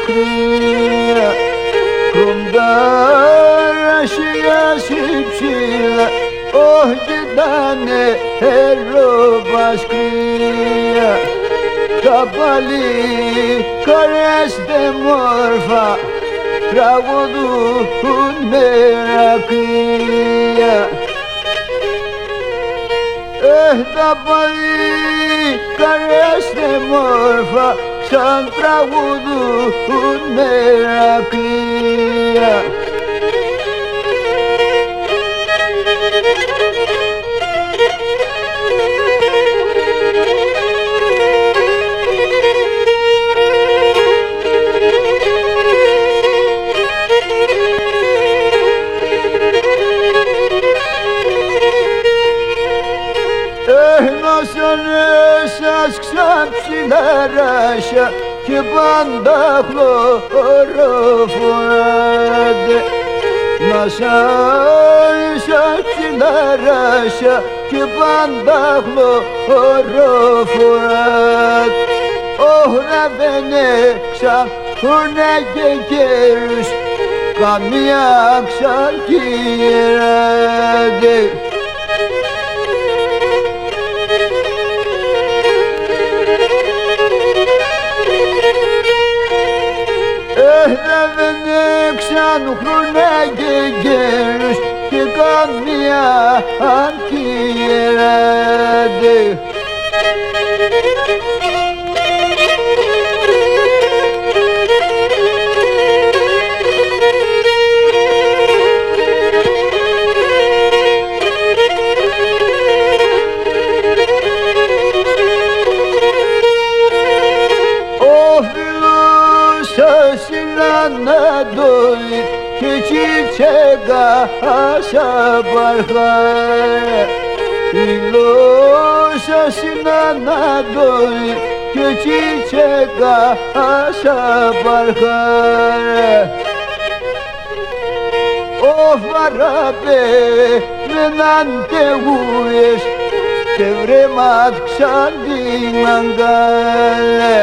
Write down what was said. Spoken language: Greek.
κρύα κοντάρασιasi ψηλά όχι ήτανε ερωπασκρία τα παλικάρες δε μόρφα τραγουδούν μερακλία τα παλικάρες δε μόρφα σαν τραγουδούν μερακλία Σας ξαψιλαράσια και πάντα χλωροφοράτε να σας ξαψιλαράσια και πάντα χλωροφοράτε ώρα δεν έξαχουνε και καιρούς καμία ξαρκυράτε δεν ξανουχρουνε και καιρούς και καμία αρκυράτε Ανατολή και τσιτσέκα άσα παρχάρε Φιλόσα στην Ανατολή και τσιτσέκα άσα παρχάρε Ο φαραπέ δεν αντεγούες και βρέματ ξαντιναγκάλε